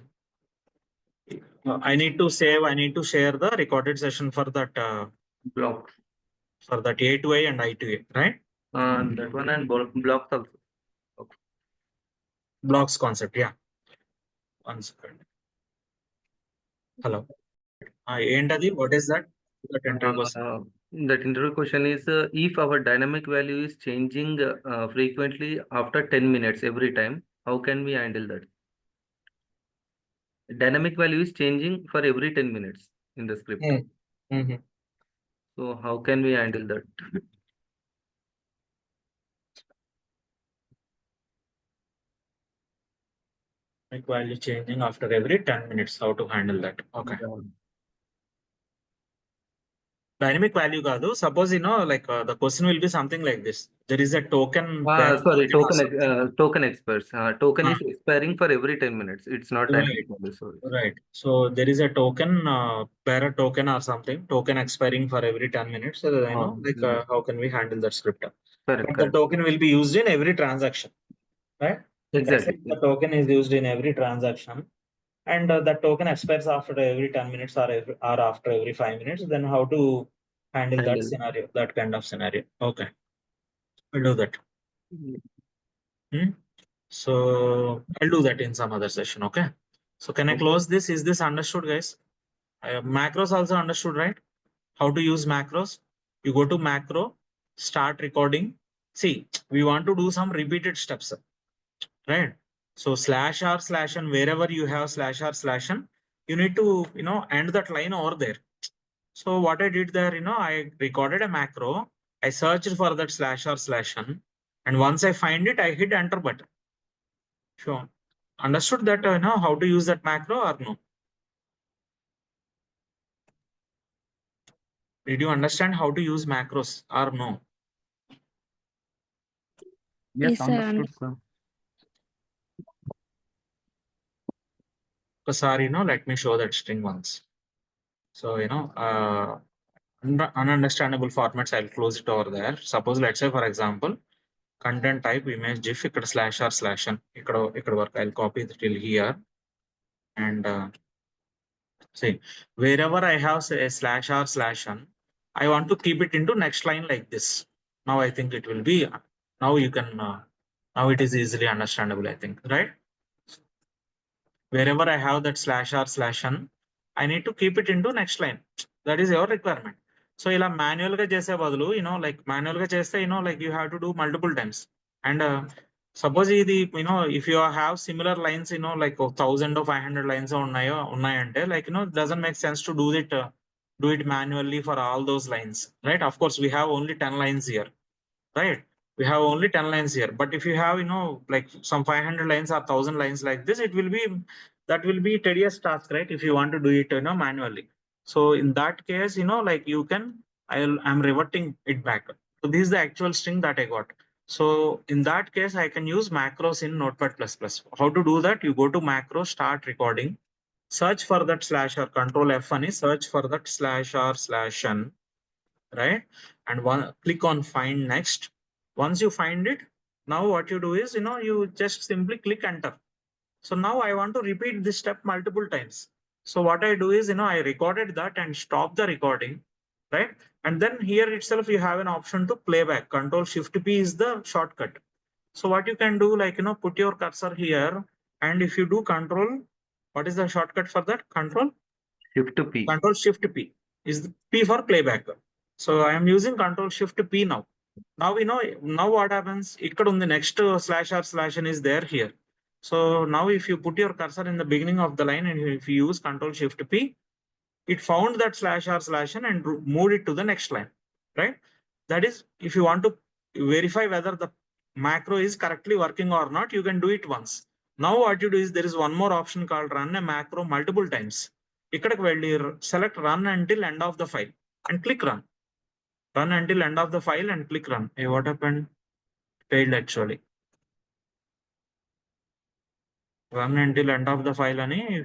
I need to save. I need to share the recorded session for that. Blocks. For that A to A and I to A, right? That one and blocks also. Blocks concept. Yeah. 1 second. Hello. ఏంటది? What is that? That entry question. That interview question is if our dynamic value is changing frequently after 10 minutes every time, how can we handle that? Dynamic value is changing for every 10 minutes in the script. Mm-hmm. So how can we handle that? Like value changing after every 10 minutes. How to handle that? Okay. Dynamic value kaadu. Suppose like the question will be something like this. There is a token. Sorry, token token experts. Token is expiring for every 10 minutes. It's not dynamic Right. value. Sorry. Right. So there is a token, bearer token or something, token expiring for every 10 minutes. So that Yeah. how can we handle that script? Correct, But the correct. token will be used in every transaction, right? Exactly. The token is used in every transaction, and that token expires after every 10 minutes or after every 5 minutes. Then how to handle that Handle. scenario, that kind of scenario? Okay, we'll do that. So I'll do that in some other session. Okay. So can I close this? Is this understood, guys? Macros also understood, right? How to use macros? You go to macro, start recording. See, we want to do some repeated steps, right? So /r/n, wherever you have /r/n, you need to end that line over there. So what I did there, I recorded a macro. I searched for that /r/n, and once I find it, I hit enter button. Sure. Understood that how to use that macro or no? Did you understand how to use macros or no? Yes, Yes, sir. understood, sir. Sorry, let me show that string once. So, ununderstandable formats, I'll close it over there. Suppose, let's say, for example, content type image GIF, /r/n. Ikkada work. I'll copy it till here. And see, wherever I have say /r/n, I want to keep it into next line like this. Now I think it will be, now you can, now it is easily understandable, I think, right? Wherever I have that /r/n, I need to keep it into next line. That is your requirement. So ఇలా manual గా చేసే బదులు like manual గా చేస్తే like you have to do multiple times. And suppose ఇది if you have similar lines like 1000 or 500 lines ఉన్నాయంటే like doesn't make sense to do it manually for all those lines, right? Of course we have only 10 lines here, right? We have only 10 lines here, but if you have like some 500 lines or 1000 lines like this, that will be tedious task, right? If you want to do it manually. So in that case like you can, I'm reverting it back. So this is the actual string that I got. So in that case I can use macros in Notepad++. How to do that? You go to macro, start recording, search for that slash or control F and search for that slash or slash n, right? And click on find next. Once you find it, now what you do is, you just simply click enter. So now I want to repeat this step multiple times. So what I do is, I recorded that and stop the recording, right? And then here itself, you have an option to playback. Control Shift P is the shortcut. So what you can do, like, put your cursor here. And if you do control, what is the shortcut for that? Control P. Control Shift P is the P for playback. So I am using Control Shift P now. Now we know, now what happens? Ikkada on the next slash or slash n is there here. So now if you put your cursor in the beginning of the line and if you use Control Shift P, it found that slash or slash n and moved it to the next line, right? That is, if you want to verify whether the macro is correctly working or not, you can do it once. Now what you do is there is one more option called run a macro multiple times. Ikkadaki velli select run until end of the file and click run. Run until end of the file and click run. Hey, what happened? Failed actually. Run until end of the file ani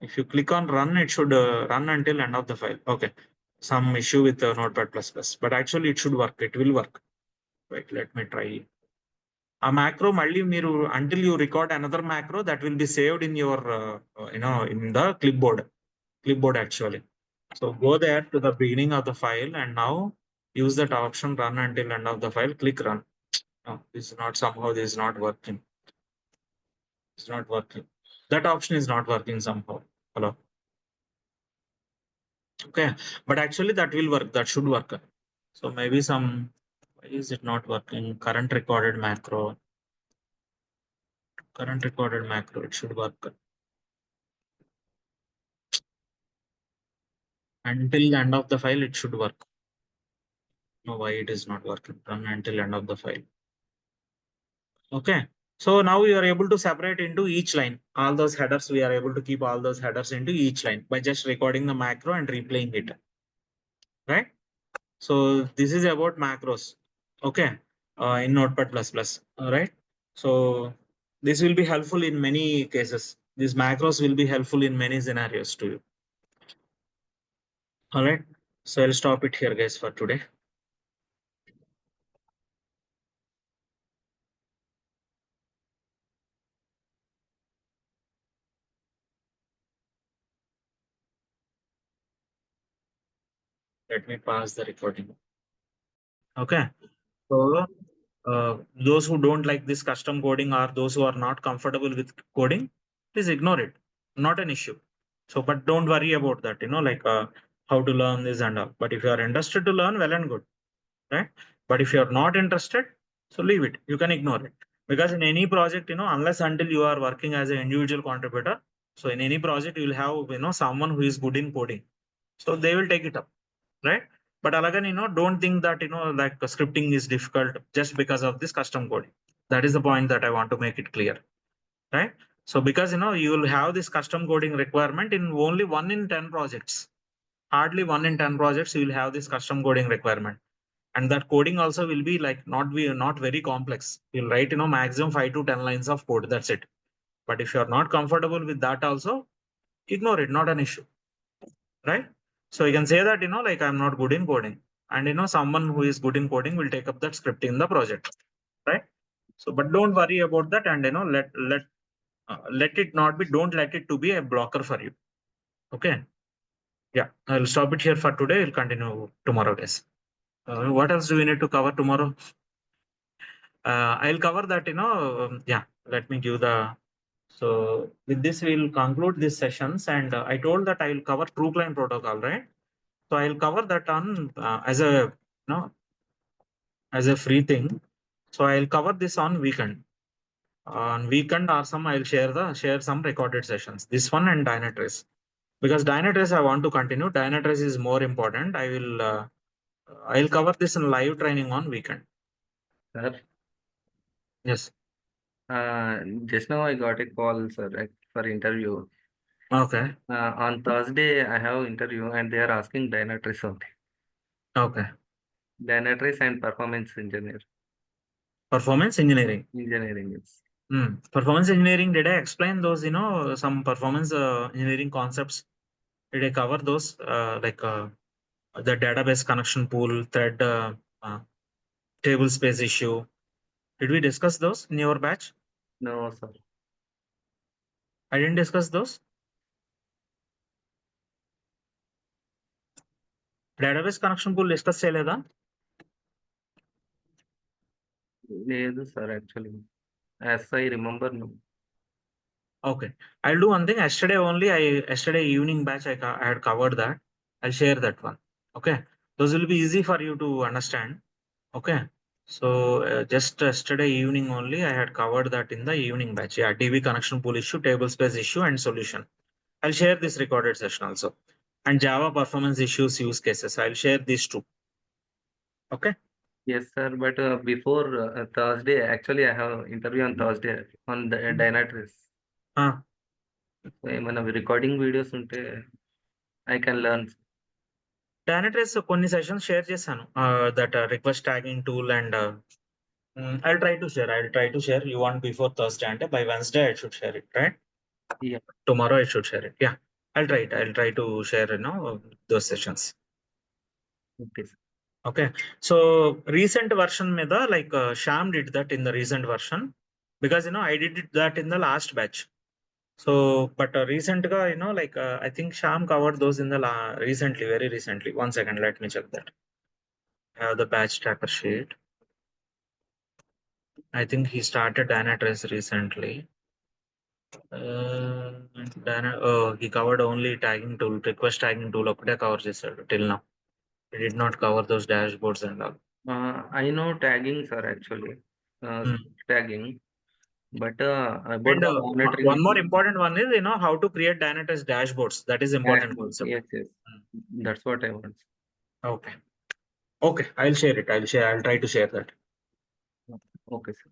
if you click on run, it should run until end of the file. Okay, some issue with Notepad++, but actually it should work. It will work. Wait, let me try. A macro malli meeru until you record another macro that will be saved in your in the clipboard actually. So go there to the beginning of the file and now use that option run until end of the file. Click run. No, this is not somehow. This is not working. It's not working. That option is not working somehow. Hello. Okay, but actually that will work. That should work. So maybe some, why is it not working? Current recorded macro. Current recorded macro, it should work. Until the end of the file, it should work. No, why it is not working? Run until end of the file. Okay. So now we are able to separate into each line. All those headers, we are able to keep all those headers into each line by just recording the macro and replaying it. Right? So this is about macros. Okay. In Notepad++. All right. So this will be helpful in many cases. These macros will be helpful in many scenarios to you. All right. So I'll stop it here, guys, for today. Let me pause the recording. Okay. So those who don't like this custom coding or those who are not comfortable with coding, please ignore it. Not an issue. So, but don't worry about that, like how to learn this and all. But if you are interested to learn, well and good, right? But if you are not interested, so leave it. You can ignore it. Because in any project, unless until you are working as an individual contributor, so in any project, you will have, someone who is good in coding. So they will take it up, right? But again, don't think that, like scripting is difficult just because of this custom coding. That is the point that I want to make it clear, right? So because, you will have this custom coding requirement in only 1 in 10 projects. Hardly 1 in 10 projects, you will have this custom coding requirement. And that coding also will be like not very complex. You'll write, maximum 5 to 10 lines of code. That's it. But if you're not comfortable with that also, ignore it, not an issue, right? So you can say that, like I'm not good in coding and, someone who is good in coding will take up that scripting in the project, right? So, but don't worry about that and, let it not be, don't let it to be a blocker for you. Okay. Yeah, I'll stop it here for today. We'll continue tomorrow, guys. What else do we need to cover tomorrow? I'll cover that, yeah, let me give the, so with this, we'll conclude these sessions and I told that I'll cover true client protocol, right? So I'll cover that on as a, as a free thing. So I'll cover this on weekend. On weekend or some, I'll share some recorded sessions. This one and Dynatrace. Because Dynatrace I want to continue. Dynatrace is more important. I'll cover this in live training on weekend. Sir, Yes. just now I got a call, sir, for interview. Okay. On Thursday, I have interview and they are asking Dynatrace only. Okay. Dynatrace and performance engineer. Performance engineering. Engineering is. Performance engineering, did I explain those, some performance engineering concepts? Did I cover those, the database connection pool, thread, table space issue? Did we discuss those in your batch? No, sir. I didn't discuss those. Database connection pool discuss చేయలేదా? లేదు sir actually. As I remember, no. Okay, I'll do one thing. Yesterday evening batch, I had covered that. I'll share that one. Okay, those will be easy for you to understand. Okay, so just yesterday evening only, I had covered that in the evening batch. Yeah, DB connection pool issue, table space issue, and solution. I'll share this recorded session also. And Java performance issues use cases. I'll share these two. Okay. Yes, sir. But before Thursday, actually, I have interview on Thursday on the Dynatrace. So ఏమైనా recording videos ఉంటే I can learn. Dynatrace కొన్ని sessions share చేశాను. That request tagging tool and I'll try to share. You want before Thursday అంటే by Wednesday I should share it, right? Yeah. Tomorrow I should share it. Yeah, I'll try to share, those sessions. Okay, sir. Okay, so recent version మీద like Sham did that in the recent version because I did that in the last batch. So but recent ga I think Sham covered those in the very recently. One second, let me check that. I have the batch tracker sheet. I think he started Dynatrace recently. He covered only tagging tool, request tagging tool ఒకటే cover చేశాడు till now. He did not cover those dashboards and all. I know tagging, sir, actually. Tagging. But about And the monitoring. one more important one is how to create Dynatrace dashboards. That is important concept. Yes. That's what I want. Okay, I'll share it. I'll try to share that. Okay, sir.